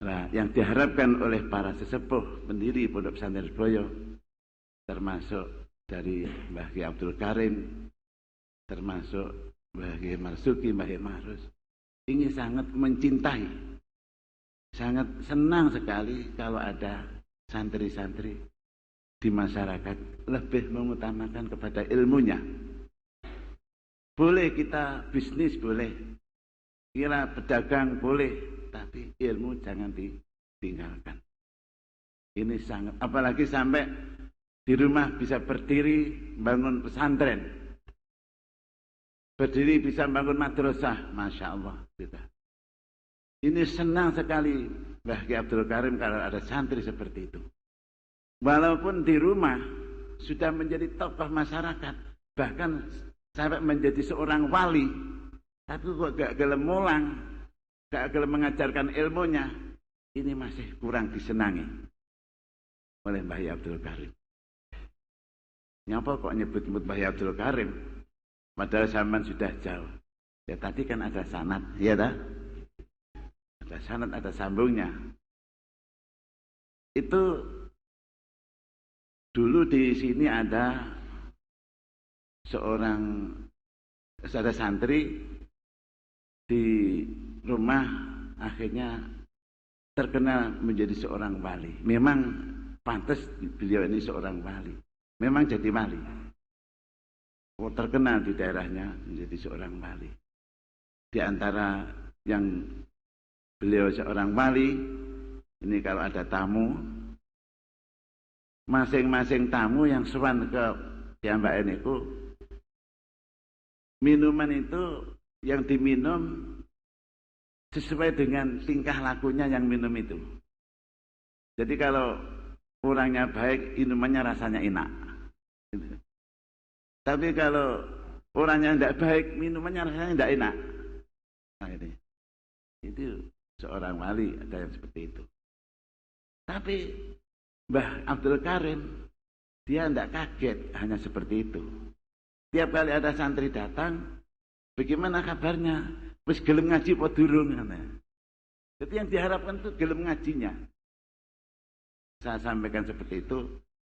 Nah, yang diharapkan oleh para sesepuh pendiri Pondok Pesantren Boyo, termasuk dari Mbah Ki Abdul Karim, termasuk Mbah Ki Marzuki, Mbah Ki Mahrus, ini sangat mencintai, sangat senang sekali kalau ada santri-santri di masyarakat lebih mengutamakan kepada ilmunya. Boleh kita bisnis, boleh kira pedagang, boleh, tapi ilmu jangan ditinggalkan. Ini sangat, apalagi sampai di rumah bisa berdiri bangun pesantren, berdiri bisa bangun madrasah, masya Allah. Ini senang sekali Mbah Ki Abdul Karim kalau ada santri seperti itu. Walaupun di rumah sudah menjadi tokoh masyarakat, bahkan sampai menjadi seorang wali, tapi kok gak gelem mulang, gak gelem mengajarkan ilmunya, ini masih kurang disenangi oleh Mbah Abdul Karim. Nyapa kok nyebut-nyebut Mbah Abdul Karim, padahal zaman sudah jauh. Ya tadi kan ada sanad, ya dah? Ada sanad, ada sambungnya. Itu dulu di sini ada ada santri di rumah, akhirnya terkenal menjadi seorang wali. Memang pantas beliau ini seorang wali. Memang jadi wali. Terkenal di daerahnya menjadi seorang wali. Di antara yang beliau seorang wali, ini kalau ada tamu, masing-masing tamu yang sowan ke piyambake niku, minuman itu yang diminum sesuai dengan tingkah lakunya yang minum itu. Jadi kalau orangnya baik, minumannya rasanya enak. Tapi kalau orangnya tidak baik, minumannya rasanya tidak enak. Nah, itu seorang wali, ada yang seperti itu. Tapi Mbah Abdul Karim, dia tidak kaget hanya seperti itu. Tiap kali ada santri datang, bagaimana kabarnya? Wis gelem ngaji apa durung? Jadi yang diharapkan itu gelem ngajinya. Saya sampaikan seperti itu,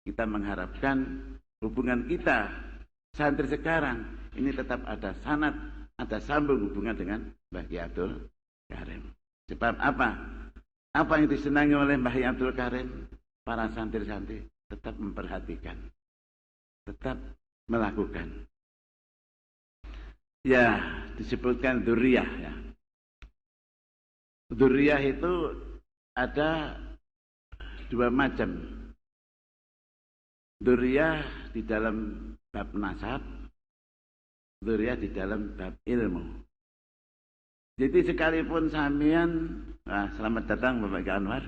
kita mengharapkan hubungan kita santri sekarang ini tetap ada sanad, ada sambung hubungan dengan Mbah Ki Abdul Karim. Sebab apa? Apa yang disenangi oleh Mbah Ki Abdul Karim? Para santri-santri tetap memperhatikan, tetap melakukan. Ya, disebutkan dzurriyah ya. Dzurriyah itu ada dua macam. Dzurriyah di dalam bab nasab, dzurriyah di dalam bab ilmu. Jadi sekalipun sampean, selamat datang Bapak Anwar.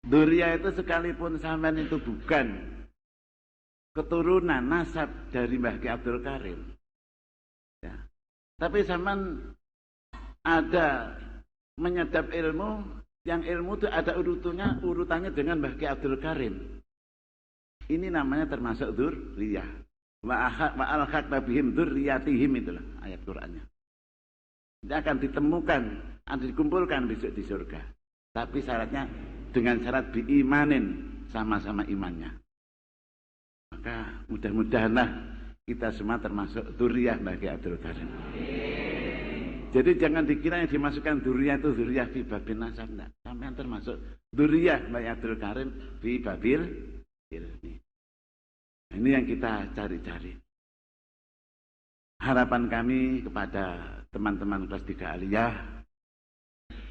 Dzurriyah itu sekalipun sampean itu bukan keturunan nasab dari Mbah Ki Abdul Karim, ya. Tapi sampean ada menyadap ilmu, yang ilmu itu ada urutannya dengan Mbah Ki Abdul Karim. Ini namanya termasuk dzurriyah. Wa alhaqna bihim dzurriyyatihim, itulah ayat Qur'annya. Dia akan ditemukan, akan dikumpulkan besok di surga. Tapi syaratnya dengan syarat biimanin, sama-sama imannya. Maka mudah-mudahanlah kita semua termasuk dzurriyah Mbah Ki Abdul Karim. Jadi jangan dikira yang dimasukkan dzurriyah itu dzurriyah fi babil nasab, enggak. Sampeyan termasuk dzurriyah Mbah Ki Abdul Karim fi babil ilmi. Ini yang kita cari-cari. Harapan kami kepada teman-teman kelas 3 aliyah,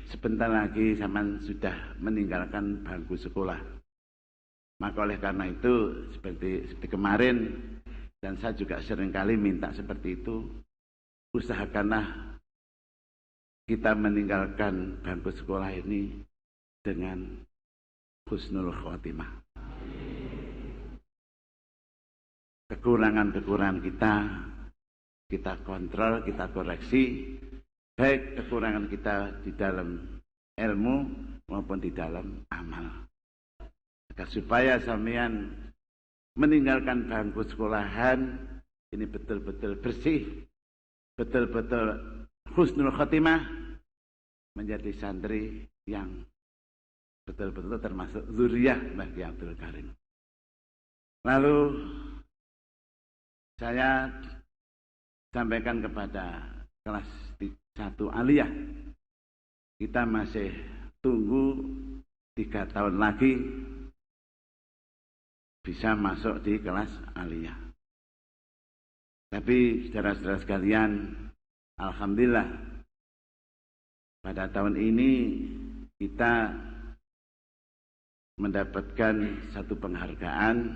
sebentar lagi zaman sudah meninggalkan bangku sekolah. Maka oleh karena itu, seperti kemarin, dan saya juga seringkali minta seperti itu, usahakanlah kita meninggalkan bangku sekolah ini dengan husnul khotimah. Kekurangan-kekurangan kita kontrol, kita koreksi, baik kekurangan kita di dalam ilmu maupun di dalam amal. Agar supaya sampean meninggalkan bangku sekolahan ini betul-betul bersih, betul-betul husnul khotimah, menjadi santri yang betul-betul termasuk zuriyah Mbah Ki Abdul Karim. Lalu saya sampaikan kepada kelas 1 aliyah, kita masih tunggu 3 tahun lagi bisa masuk di kelas aliyah. Tapi saudara-saudara sekalian, alhamdulillah pada tahun ini kita mendapatkan satu penghargaan,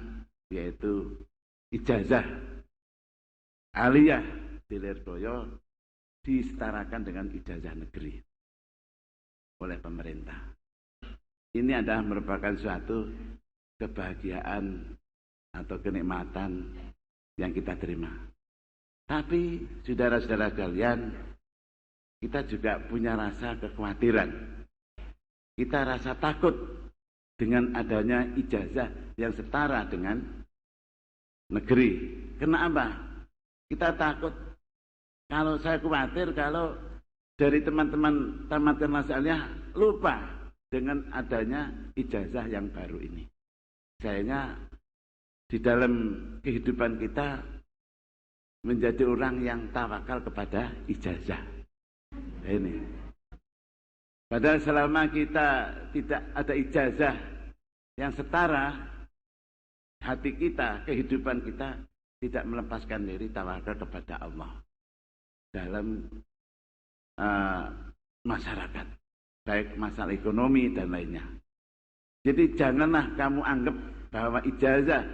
yaitu ijazah aliyah di Lirboyo disetarakan dengan ijazah negeri oleh pemerintah. Ini adalah merupakan suatu kebahagiaan atau kenikmatan yang kita terima. Tapi saudara-saudara sekalian, kita juga punya rasa kekhawatiran. Kita rasa takut dengan adanya ijazah yang setara dengan negeri. Kenapa? Kita takut, kalau saya khawatir kalau dari teman-teman tamat kelas aliyah lupa dengan adanya ijazah yang baru ini. Sayangnya di dalam kehidupan kita menjadi orang yang tawakal kepada ijazah. Ini. Padahal selama kita tidak ada ijazah yang setara, hati kita, kehidupan kita tidak melepaskan diri tawakal kepada Allah dalam masyarakat, baik masalah ekonomi dan lainnya. Jadi janganlah kamu anggap bahwa ijazah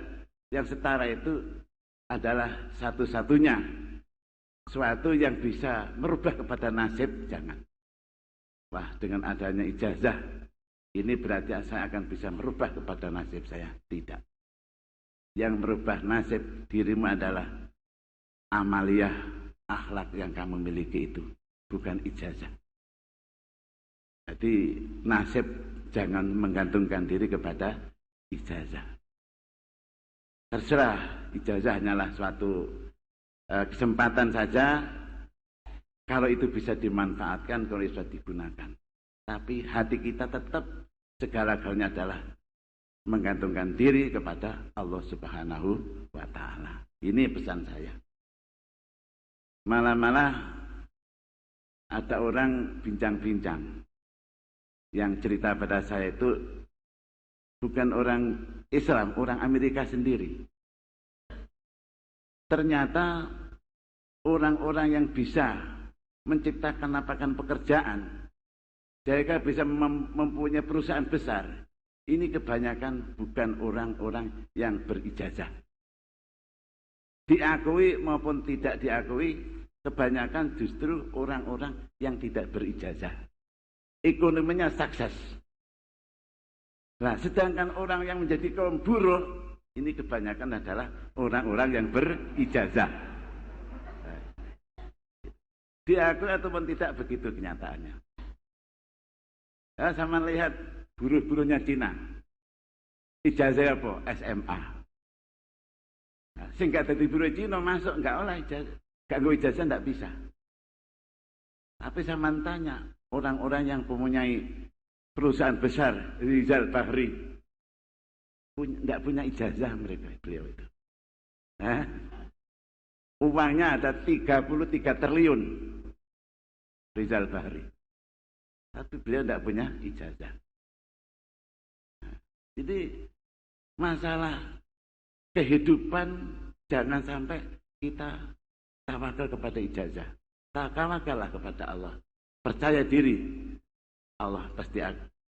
yang setara itu adalah satu-satunya suatu yang bisa merubah kepada nasib, jangan. Wah, dengan adanya ijazah ini berarti saya akan bisa merubah kepada nasib saya. Tidak. Yang merubah nasib dirimu adalah amaliyah, akhlak yang kamu miliki itu, bukan ijazah. Jadi nasib jangan menggantungkan diri kepada ijazah. Terserah, ijazah hanyalah suatu kesempatan saja. Kalau itu bisa dimanfaatkan, kalau bisa digunakan. Tapi hati kita tetap segala-galanya adalah menggantungkan diri kepada Allah Subhanahu wa Ta'ala. Ini pesan saya. Malah-malah ada orang bincang-bincang yang cerita pada saya itu bukan orang Islam, orang Amerika sendiri. Ternyata orang-orang yang bisa menciptakan lapangan pekerjaan, mereka bisa mempunyai perusahaan besar. Ini kebanyakan bukan orang-orang yang berijazah. Diakui maupun tidak diakui, kebanyakan justru orang-orang yang tidak berijazah. Ekonominya sukses. Nah, sedangkan orang yang menjadi kaum buruh, ini kebanyakan adalah orang-orang yang berijazah. Diakui ataupun tidak, begitu kenyataannya. Ya, sama lihat buruh-buruhnya Cina. Ijazah apa? SMA. Nah, sehingga dari buruh Cina masuk, enggak oleh ijazah. Enggak ijazah, enggak bisa. Tapi saya tanya, orang-orang yang mempunyai perusahaan besar, Rizal Bahri, enggak punya ijazah beliau itu. Nah, uangnya ada 33 triliun. Rizal Bahri. Tapi beliau tidak punya ijazah. Jadi masalah kehidupan jangan sampai kita tawakal kepada ijazah. Tawakallah kepada Allah. Percaya diri. Allah pasti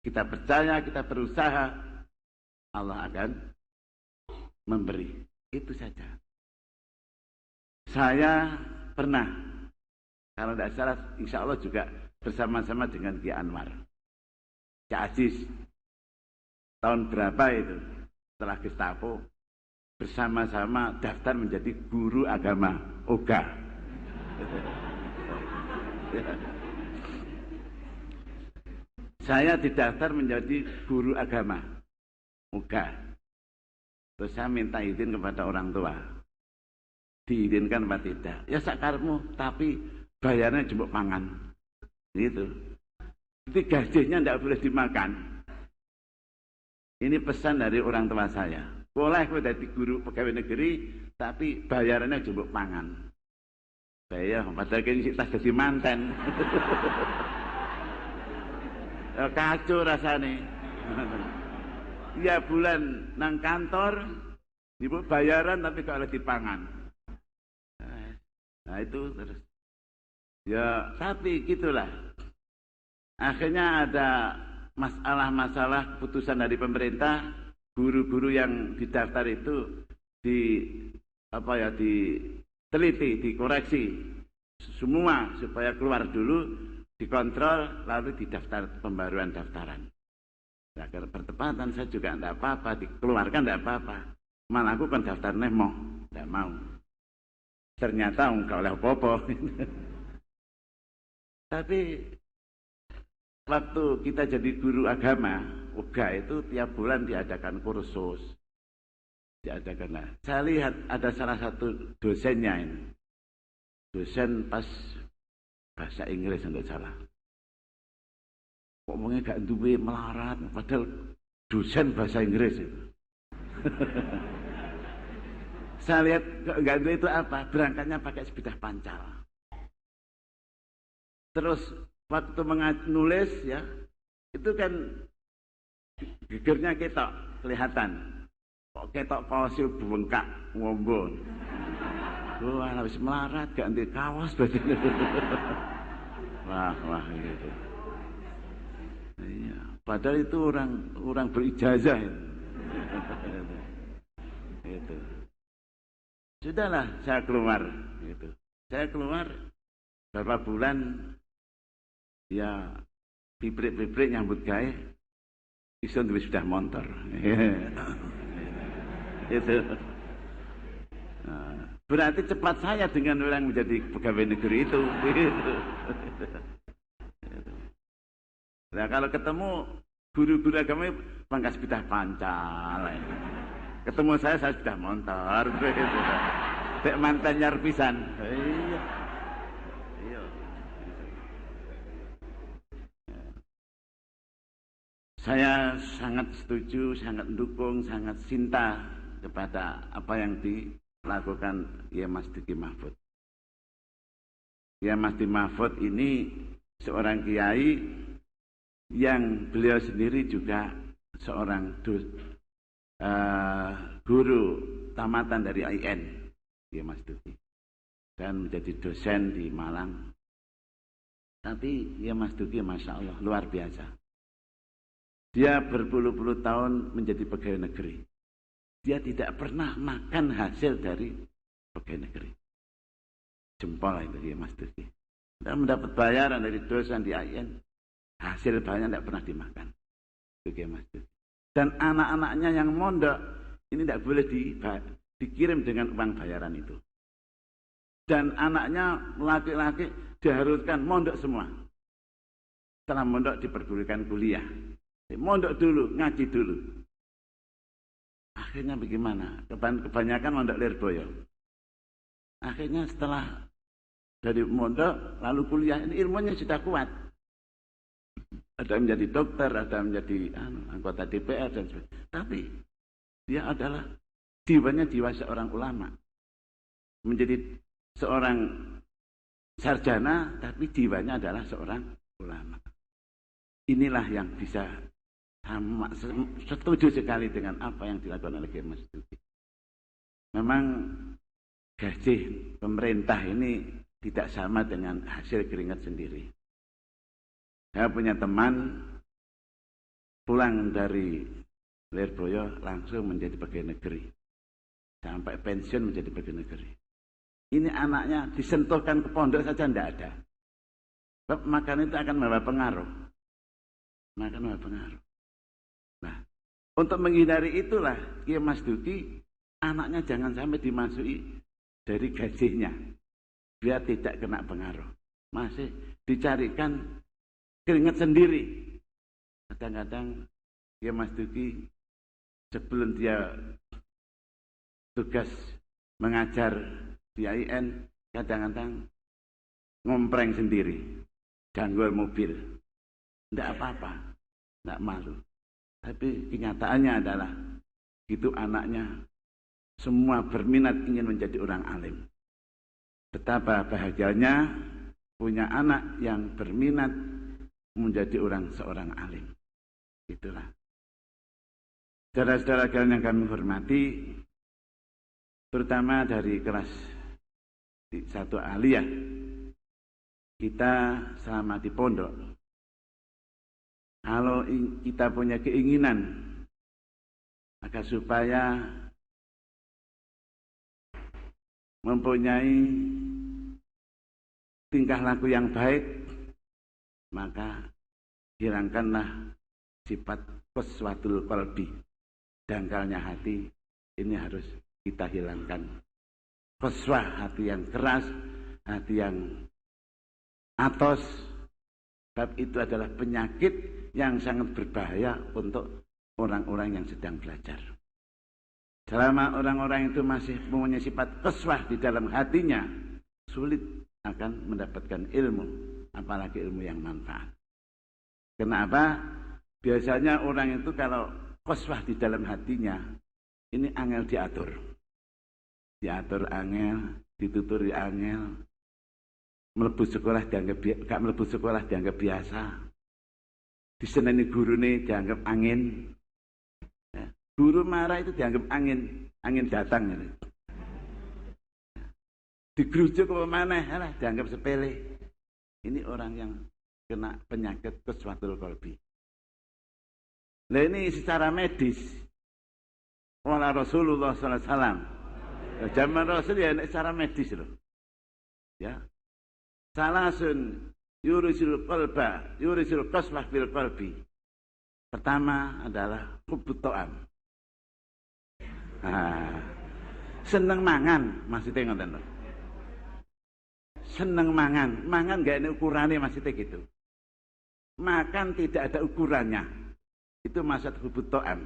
kita percaya, kita berusaha, Allah akan memberi. Itu saja. Saya pernah, kalau tidak salah, insya Allah juga bersama-sama dengan Ki Anwar, Cak Aziz, tahun berapa itu, setelah Gestapo, bersama-sama daftar menjadi guru agama OGA. Saya didaftar menjadi guru agama OGA. Terus saya minta izin kepada orang tua. diizinkan apa tidak. Ya sakarmu, tapi bayarnya jemput pangan. Gitu. Jadi gajinya tidak boleh dimakan. Ini pesan dari orang tua saya. Boleh aku jadi guru pegawai negeri, tapi bayarannya jemput pangan. Saya padahal ini tas jadi manten. Kacau rasanya. Ya bulan nang kantor, ibu bayaran tapi kalau dipangan. Nah itu terus. Ya tapi gitulah. Akhirnya ada masalah-masalah keputusan dari pemerintah, guru-guru yang didaftar itu diteliti, dikoreksi semua supaya keluar dulu, dikontrol, lalu didaftar pembaruan daftaran. Nah, kalau bertepatan saya juga tidak apa-apa, dikeluarkan tidak apa-apa. Malah aku kan daftar nemo, tidak mau. Ternyata enggak oleh apa-apa. Tapi waktu kita jadi guru agama, UGA itu tiap bulan diadakan kursus. Diadakan. Nah, saya lihat ada salah satu dosennya ini. Dosen pas bahasa Inggris enggak salah. Ngomongnya gak duwe melarat, padahal dosen bahasa Inggris itu. Saya lihat gak duwe itu apa? Berangkatnya pakai sepeda pancal. Terus waktu nulis ya, itu kan gegernya ketok kelihatan. Kok ketok kaosnya bengkak, ngombol. Wah, habis melarat gak nanti kaos berarti. Wah gitu. Iya, padahal itu orang berijazah itu. Gitu. Sudahlah, saya keluar gitu. Saya keluar beberapa bulan ya bibrik-bibrik nyambut gawe iso duwe sudah motor. Itu. Nah, berarti cepat saya dengan orang menjadi pegawai negeri itu. Gitu. Nah kalau ketemu guru-guru agama pangkas sepeda pancal. Ketemu saya sudah motor. Dek mantan nyar pisan. Iya. Iya. Saya sangat setuju, sangat mendukung, sangat cinta kepada apa yang dilakukan Kiai Mas Duki Mahfud. Kiai Mas Duki Mahfud ini seorang kiai yang beliau sendiri juga seorang guru tamatan dari IN, Kiai Mas Duki, dan menjadi dosen di Malang. Tapi Kiai Mas Duki, masya Allah, luar biasa. Dia berpuluh-puluh tahun menjadi pegawai negeri. Dia tidak pernah makan hasil dari pegawai negeri. Jempol itu Kiai Mas Duki. Dan mendapat bayaran dari dosen di IN. Hasil banyak tidak pernah dimakan. Itu Kiai Mas Duki. Dan anak-anaknya yang mondok ini tidak boleh dikirim dengan uang bayaran itu. Dan anaknya laki-laki diharuskan mondok semua. Setelah mondok diperbolehkan kuliah. Mondok dulu, ngaji dulu. Akhirnya bagaimana? Kebanyakan mondok Lirboyo. Akhirnya setelah dari mondok lalu kuliah, ini ilmunya sudah kuat. Ada yang menjadi dokter, ada yang menjadi anggota DPR dan sebagainya. Tapi dia adalah jiwanya jiwa seorang ulama. Menjadi seorang sarjana, tapi jiwanya adalah seorang ulama. Inilah yang bisa setuju sekali dengan apa yang dilakukan oleh Kiai Mas Duki. Memang gaji pemerintah ini tidak sama dengan hasil keringat sendiri. Saya punya teman pulang dari Lirboyo langsung menjadi pegawai negeri. Sampai pensiun menjadi pegawai negeri. Ini anaknya disentuhkan ke pondok saja tidak ada. Sebab makan itu akan membawa pengaruh. Makan membawa pengaruh. Nah, untuk menghindari itulah Kiai Mas Duki, anaknya jangan sampai dimasuki dari gajinya. Biar tidak kena pengaruh. Masih dicarikan keringat sendiri. Kadang-kadang Kiai Mas Duki sebelum dia tugas mengajar di IN kadang-kadang ngompreng sendiri, ganggol mobil. Tidak apa-apa, tidak malu. Tapi kenyataannya adalah itu anaknya semua berminat ingin menjadi orang alim. Betapa bahagianya punya anak yang berminat menjadi seorang alim. Itulah. Saudara-saudara kalian yang kami hormati, terutama dari kelas 1 aliyah, kita selama di pondok, kalau kita punya keinginan agar supaya mempunyai tingkah laku yang baik, maka hilangkanlah sifat qaswatul qalbi, dangkalnya hati. Ini harus kita hilangkan. Qaswah, hati yang keras, hati yang atos. Sebab itu adalah penyakit yang sangat berbahaya untuk orang-orang yang sedang belajar. Selama orang-orang itu masih mempunyai sifat qaswah di dalam hatinya, sulit akan mendapatkan ilmu, apalagi ilmu yang manfaat. Kenapa? Biasanya orang itu kalau qaswah di dalam hatinya, ini angel diatur. Diatur angel, dituturi angel, mlebu sekolah dianggap gak mlebu sekolah dianggap biasa. Diseneni gurune dianggap angin. Ya, guru marah itu dianggap angin, angin datang gitu. Digrujuk ke mana, dianggap sepele. Ini orang yang kena penyakit qaswatul qalbi. Nah ini secara medis. Wala Rasulullah sallallahu alaihi wasallam. Zaman Rasul ya secara medis loh. Ya. Salasun yurisul qalba, yurisul qaswah fil qalbi. Pertama adalah hubbut ta'am. Seneng mangan, maksudnya ngoten lho. Seneng mangan, mangan gak ada ukurannya, maksudnya gitu. Makan tidak ada ukurannya. Itu maksud hubbut ta'am.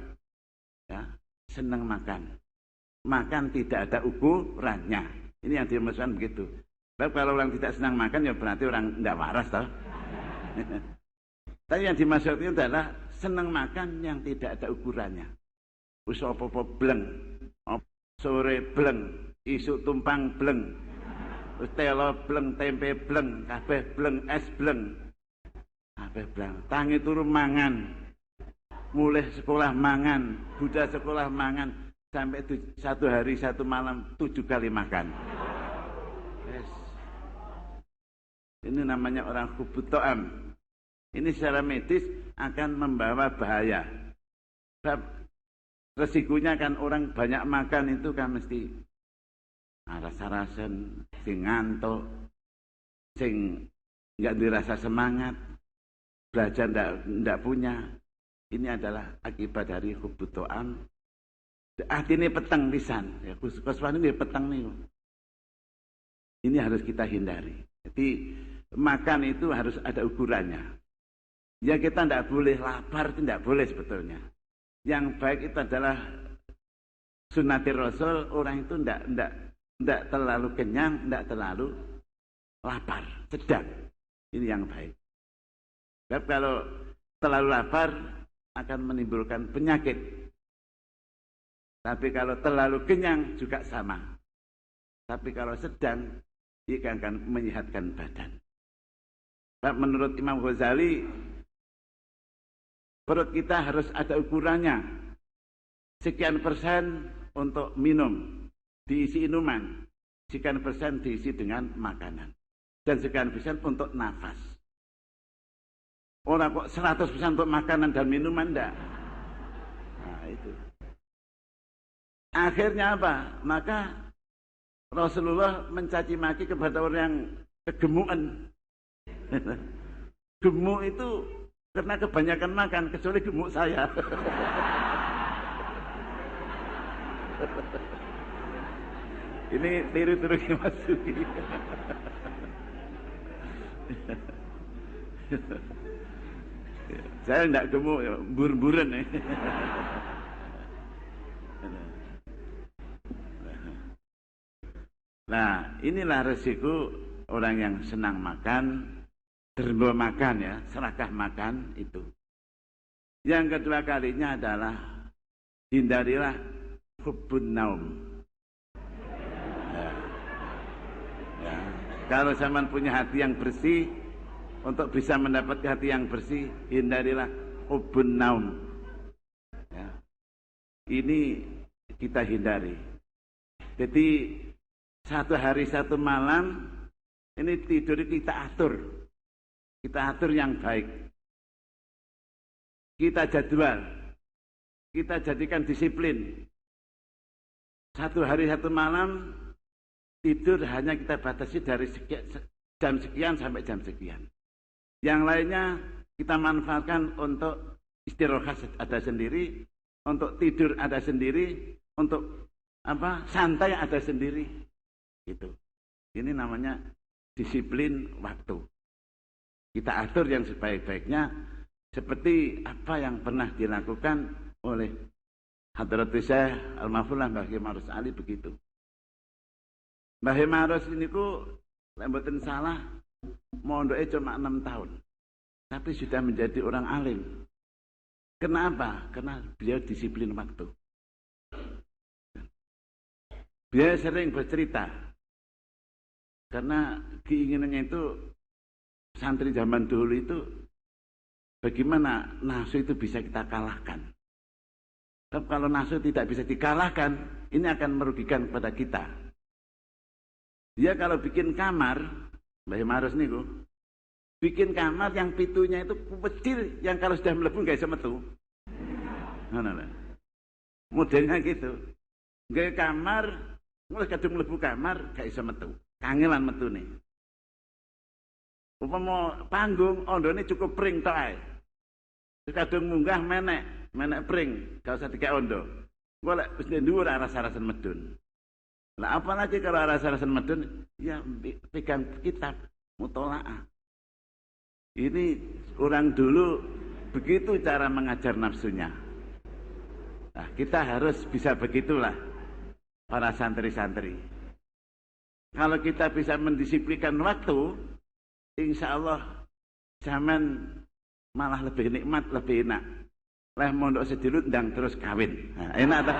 Ya, seneng makan. Makan tidak ada ukurannya. Ini yang dimaksudkan begitu. Tapi kalau orang tidak senang makan ya berarti orang tidak waras toh. Tapi yang dimaksudkan adalah senang makan yang tidak ada ukurannya. Wis apa-apa bleng, sore bleng, isuk tumpang bleng, telo bleng, tempe bleng, kabeh bleng, es bleng. Kabeh bleng. Tangi turu mangan. Mulai sekolah mangan, budaya sekolah mangan sampai 1 hari 1 malam 7 kali makan. Yes. Ini namanya orang hubbut ta'am. Ini secara medis akan membawa bahaya. Sebab resikonya kan orang banyak makan itu kan mesti rasa-rasen, sing ngantuk, sing enggak dirasa semangat, belajar enggak punya. Ini adalah akibat dari hubbut ta'am. Artinya peteng pisan. Ya, qaswah ini peteng nih. Ini harus kita hindari. Jadi makan itu harus ada ukurannya. Ya kita tidak boleh lapar, tidak boleh sebetulnya. Yang baik itu adalah sunnatir Rasul, orang itu tidak terlalu kenyang, tidak terlalu lapar, sedang. Ini yang baik. Sebab kalau terlalu lapar akan menimbulkan penyakit. Tapi kalau terlalu kenyang juga sama. Tapi kalau sedang, ia akan menyehatkan badan. Menurut Imam Ghazali, perut kita harus ada ukurannya. Sekian persen untuk minum, diisi minuman. Sekian persen diisi dengan makanan. Dan sekian persen untuk nafas. Orang kok 100% untuk makanan dan minuman, enggak. Nah itu. Akhirnya apa? Maka Rasulullah mencaci maki kepada orang yang kegemukan. Gemuk itu karena kebanyakan makan, kecuali gemuk saya. Ini tiru-tiru dimasuki. Saya tidak gemuk, bur-buran ya. Nah, inilah resiko orang yang senang makan, derma makan ya, serakah makan itu. Yang kedua kalinya adalah hindarilah hubbun naum. Ya. Kalau zaman punya hati yang bersih, untuk bisa mendapat hati yang bersih, hindarilah hubbun naum. Ya. Ini kita hindari. Jadi satu hari satu malam ini tidur kita atur yang baik, kita jadwal, kita jadikan disiplin. Satu hari satu malam tidur hanya kita batasi dari jam sekian sampai jam sekian. Yang lainnya kita manfaatkan untuk istirahat ada sendiri, untuk tidur ada sendiri, untuk santai ada sendiri. Gitu. Ini namanya disiplin waktu. Kita atur yang sebaik-baiknya seperti apa yang pernah dilakukan oleh Hadratus Syekh Al-Mahfuz Mbah Marus Ali begitu. Mbah Marus ini lek mboten salah mondoke cuma 6 tahun. Tapi sudah menjadi orang alim. Kenapa? Karena beliau disiplin waktu. Beliau sering bercerita. Karena keinginannya itu santri zaman dulu itu bagaimana nafsu itu bisa kita kalahkan. Tapi kalau nafsu tidak bisa dikalahkan, ini akan merugikan kepada kita. Dia kalau bikin kamar, Mbah Marus niku, bikin kamar yang pintunya itu kecil, yang kalau sudah mlebu nggak bisa metu. Nah. Modelnya gitu. Nggak kamar, mulai kadung mlebu kamar nggak bisa metu. Kangelan metune. Upama panggung ondone cukup pring tok ae. Kadung munggah menek pring, gak usah dikek ondo. Engko lek wis dhuwur rasa-rasan medun. Lah apalagi kalau rasa-rasan medun, ya pegang kitab mutolaah. Ini orang dulu begitu cara mengajar nafsunya. Nah, kita harus bisa begitulah para santri-santri. Kalau kita bisa mendisiplinkan waktu, insya Allah zaman malah lebih nikmat, lebih enak. Leh mondok sedilut ndang terus kawin. Nah, enak tak?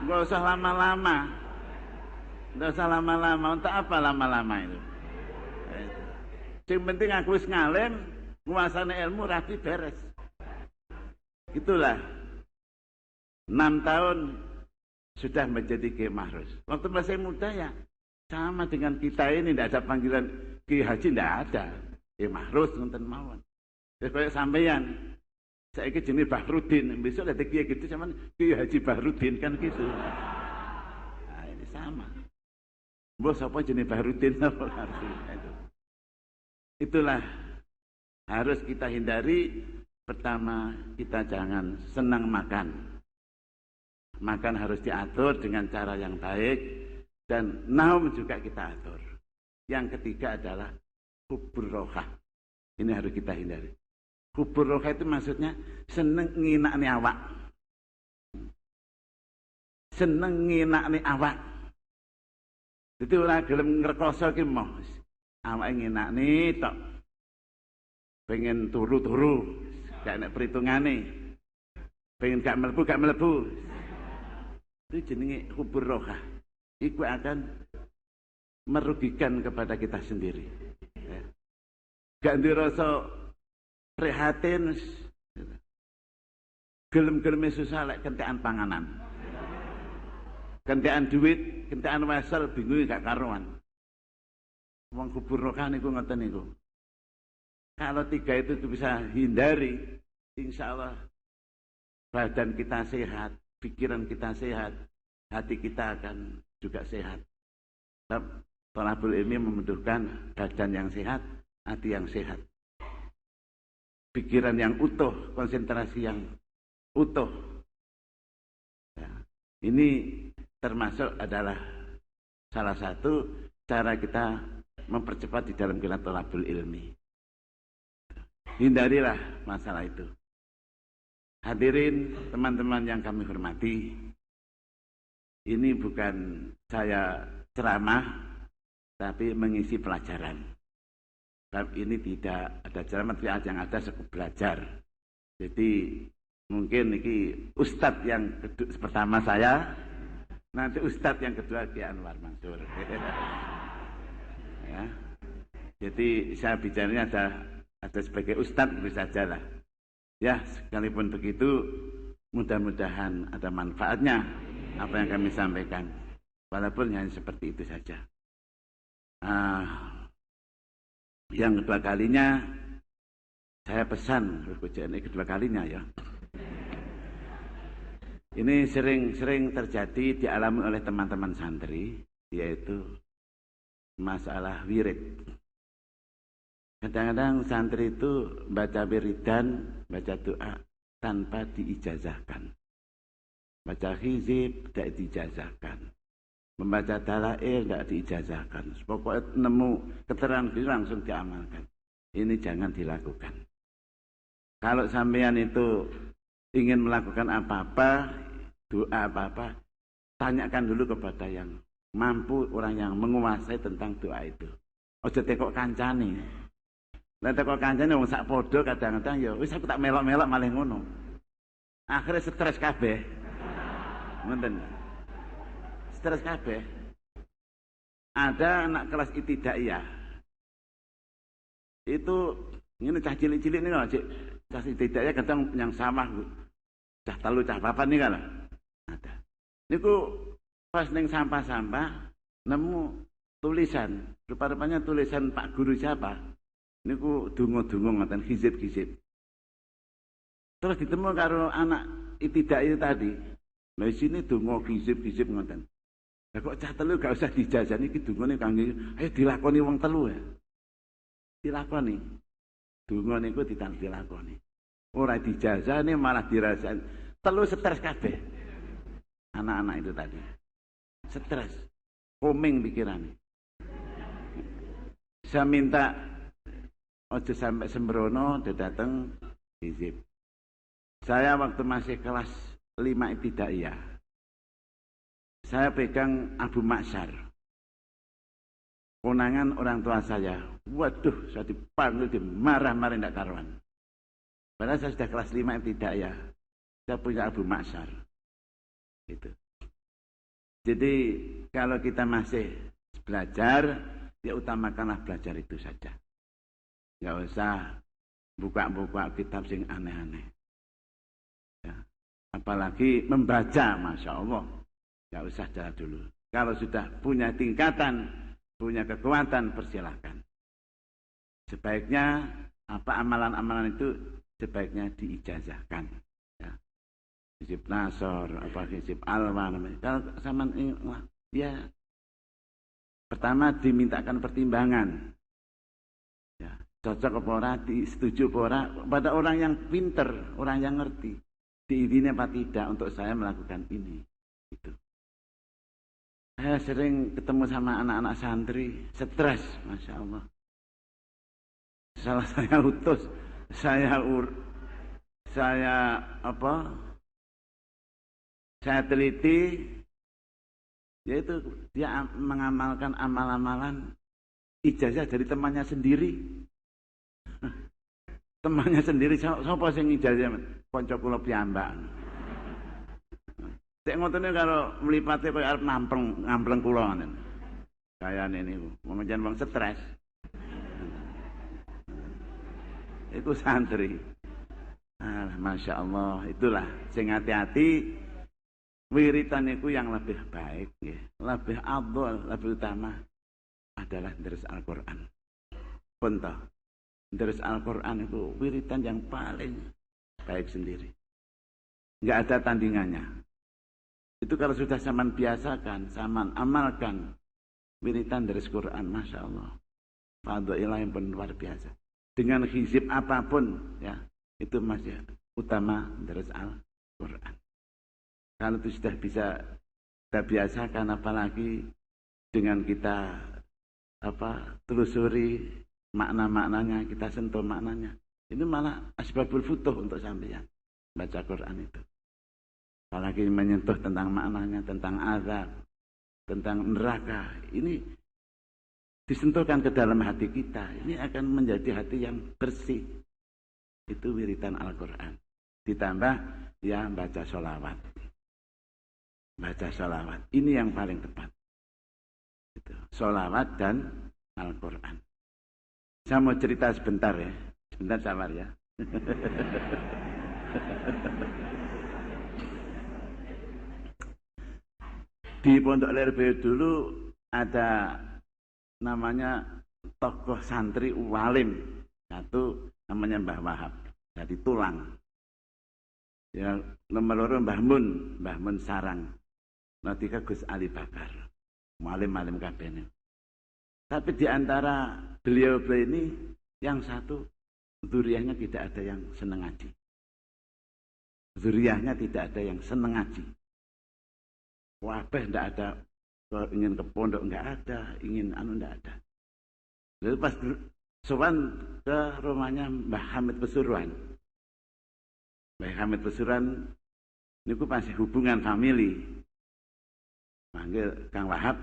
Nggak usah lama-lama. Nggak usah lama-lama. Untuk apa lama-lama itu? Yang penting aku wis ngalim, nguasane ilmu rapi beres. Itulah. 6 tahun sudah menjadi Kiai Mahrus. Waktu masih muda ya sama dengan kita ini, tidak ada panggilan Kiai Haji, tidak ada. Kiai Mahrus nonton mawon. Ya kayak sampeyan. Saya ke jenis Bahrudin, besok ada Kiai gitu sama Kiai Haji Bahrudin kan gitu. Nah, ini sama. Bos apa jenis Bahrudin itu. Itulah harus kita hindari. Pertama, kita jangan senang makan. Makan harus diatur dengan cara yang baik, dan naum juga kita atur. Yang ketiga adalah hubur rohah. Ini harus kita hindari. Hubur rohah itu maksudnya seneng nginakni awak. Seneng nginakni awak. Itu ora gelem ngrekoso ki moh. Awake nginakni tok. Pengen turu-turu, gak enak perhitungane. Pengen gak mlebu. Itu jenenge hubur rohah. Itu akan merugikan kepada kita sendiri. Ya. Gak dirasa prihatin, gelem-geleme susah lek kentekan panganan. Kentekan duit, kentekan wesel bingung gak karuan. Wong hubur rohah niku ngoten niku. Kalau 3 itu bisa hindari, insya Allah badan kita sehat, pikiran kita sehat, hati kita akan juga sehat. Thalabul ilmi membutuhkan badan yang sehat, hati yang sehat. Pikiran yang utuh, konsentrasi yang utuh. Ya, ini termasuk adalah salah satu cara kita mempercepat di dalam jalan thalabul ilmi. Hindarilah masalah itu. Hadirin teman-teman yang kami hormati, ini bukan saya ceramah tapi mengisi pelajaran. Bab ini tidak ada ceramah, yang ada cukup belajar. Jadi mungkin ini ustadz yang pertama saya, nanti ustadz yang kedua Ki Anwar Mansur. Ya. Jadi saya bicaranya ada sebagai ustadz itu saja lah. Ya, sekalipun begitu mudah-mudahan ada manfaatnya apa yang kami sampaikan. Walaupun hanya seperti itu saja. Yang kedua kalinya saya pesan ini kedua kalinya ya. Ini sering terjadi dialami oleh teman-teman santri, yaitu masalah wirid. Kadang-kadang santri itu baca wiridan, baca doa tanpa diijazahkan. Baca hizib tidak diijazahkan. Membaca dalail tidak diijazahkan. Pokoknya nemu keterangan langsung diamalkan. Ini jangan dilakukan. Kalau sampean itu ingin melakukan apa-apa, doa apa-apa, tanyakan dulu kepada yang mampu, orang yang menguasai tentang doa itu. Ojo tekok kancane. Lah tekok kancane wong sak padha kadang-kadang ya wis aku tak melok-melok malah ngono. Akhirnya stres kabeh. Ngoten. Stres kabeh. Ada anak kelas ibtidaiyah. Itu ini cah cilik-cilik nih kalau cah ibtidaiyah kadang yang sama cah telu cah papan nih kalau ada. Niku pas ning sampah-sampah nemu tulisan, rupa-rupanya tulisan Pak Guru siapa? Niku donga-donga ngoten hizib-hizib. Terus ditemu karo anak ibtidaiyah tadi. Nah sini donga hizib-hizib ngoten. Lah kok cah telu gak usah dijajani iki dungane kangge ayo dilakoni wong telu ya. Dilakoni. Donga niku dilakoni. Ora dijajani malah dirasani. Telu stres kabeh. Anak-anak itu tadi. Stres. Koming pikirannya. Saya minta ojo sampai sembrono dia datang hizib. Saya waktu masih kelas 5 ibtidaiyah. Saya pegang Abu Maksar. Konangan orang tua saya. Waduh, saya dipanggil, dimarah-marah tidak karuan. Padahal saya sudah kelas 5 ibtidaiyah. Saya punya Abu Maksar. Gitu. Jadi kalau kita masih belajar, ya utamakanlah belajar itu saja. Enggak usah buka-buka kitab sing aneh-aneh. Ya. Apalagi membaca, Masya Allah. Enggak usah jalan dulu. Kalau sudah punya tingkatan, punya kekuatan, persilahkan. Sebaiknya apa amalan-amalan itu sebaiknya diijazahkan. Ya. Hizib Nasor, apa hizib Alwa namanya. Kalau sama ya pertama dimintakan pertimbangan. Ya, cocok apa ora, setuju apa ora pada orang yang pinter, orang yang ngerti. Diizini apa tidak untuk saya melakukan ini. Itu. Saya sering ketemu sama anak-anak santri, stres, Masya Allah. Salah saya utus, saya teliti, yaitu dia mengamalkan amal-amalan ijazah dari temannya sendiri. Temannya sendiri, siapa sing ijazah? Kanca kula piyambak. Cek ngotene karo mlipate koyo arep ngampleng kula ngoten. Kayane niku, wong jan wong stres. Itu santri. Masya Allah, itulah sing hati-hati wiritan itu yang lebih baik, ya. Lebih afdal, lebih utama adalah deres Al-Quran. Contoh, deres Al-Quran itu wiritan yang paling baik sendiri. Enggak ada tandingannya. Itu kalau sudah zaman biasakan, zaman amalkan wiritan deres Quran, Masya Allah. Fadailah yang luar biasa. Dengan hizib apapun, ya, itu masih utama deres Al-Quran. Kalau itu sudah bisa kita biasakan, apalagi dengan kita telusuri makna-maknanya, kita sentuh maknanya. Ini malah asbabul futuh untuk sampeyan baca Quran itu. Apalagi menyentuh tentang maknanya, tentang azab. tentang neraka, ini disentuhkan ke dalam hati kita, ini akan menjadi hati yang bersih. Itu wiritan Al-Quran. Ditambah ya baca sholawat. Baca sholawat, ini yang paling tepat. Itu. Sholawat dan Al-Quran. Saya mau cerita sebentar ya. Sebentar sabar ya. Di Pondok Lerbe dulu ada namanya tokoh santri walim. Satu namanya Mbah Wahab, dari Tulang. Ya, nomor 2 Mbah Mun Sarang. Nomor 3 Gus Ali Bakar. Malim-malim kabeh. Tapi di antara beliau-beliau ini yang satu zuriyahnya tidak ada yang seneng ngaji. Zuriyahnya tidak ada yang seneng ngaji. Wabah tidak ada, ingin ke pondok enggak ada, ingin enggak ada. Lalu pas sowan ke rumahnya Mbah Hamid Pesuruan. Mbah Hamid Pesuruan niku masih hubungan famili. Manggil Kang Wahab,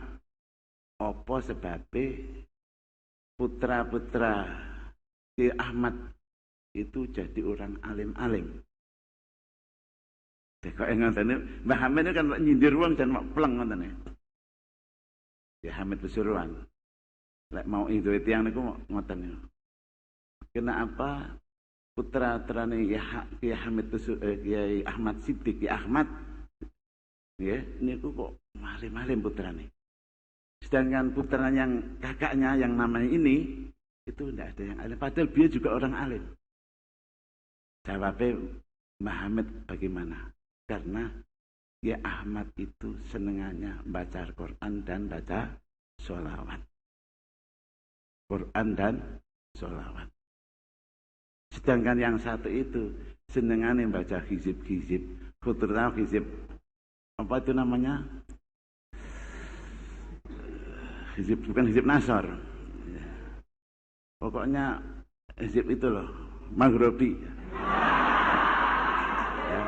apa sebabnya putra-putra Ki Ahmad itu jadi orang alim-alim. Kok ngene Mbah Hamid itu kan nyindir wong dan mau pleng ngoten. Ya Hamid Pesuruan. Lek mau itu tiyang niku ngoten. Kenapa putra-putrane Ki Hamid Kiai Ahmad Siddiq, Ki Ahmad ya niku kok alim-alim putrane. Sedangkan putranya yang kakaknya yang namanya ini itu tidak ada yang alim. Padahal dia juga orang alim. Jawabnya Mbah Hamid bagaimana? Karena ya Ahmad itu senengannya baca Al-Quran dan baca sholawat. Quran dan sholawat. Sedangkan yang satu itu senengannya baca hizib-hizib. Terutama hizib apa itu namanya? Hizib, bukan hizib Nasor. Pokoknya hizib itu loh, Maghribi. Ya.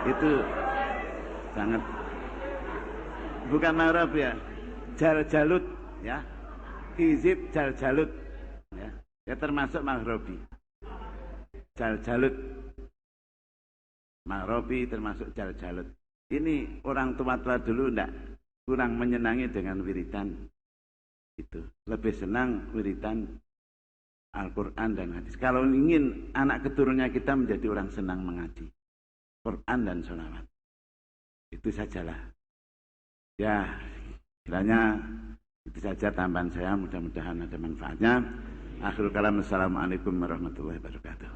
Itu sangat bukan Maghribi ya. Jal-jalut ya. Hizib jal-jalut ya. Ya termasuk Maghribi. Jal-jalut. Maghribi termasuk jal-jalut. Ini orang tua-tua dulu enggak kurang menyenangi dengan wiritan itu. Lebih senang wiritan Al-Quran dan hadis. Kalau ingin anak keturunannya kita menjadi orang senang mengaji Quran dan sholawat, itu sajalah. Ya, kiranya itu saja tambahan saya. Mudah-mudahan ada manfaatnya. Akhirul kalam. Assalamualaikum warahmatullahi wabarakatuh.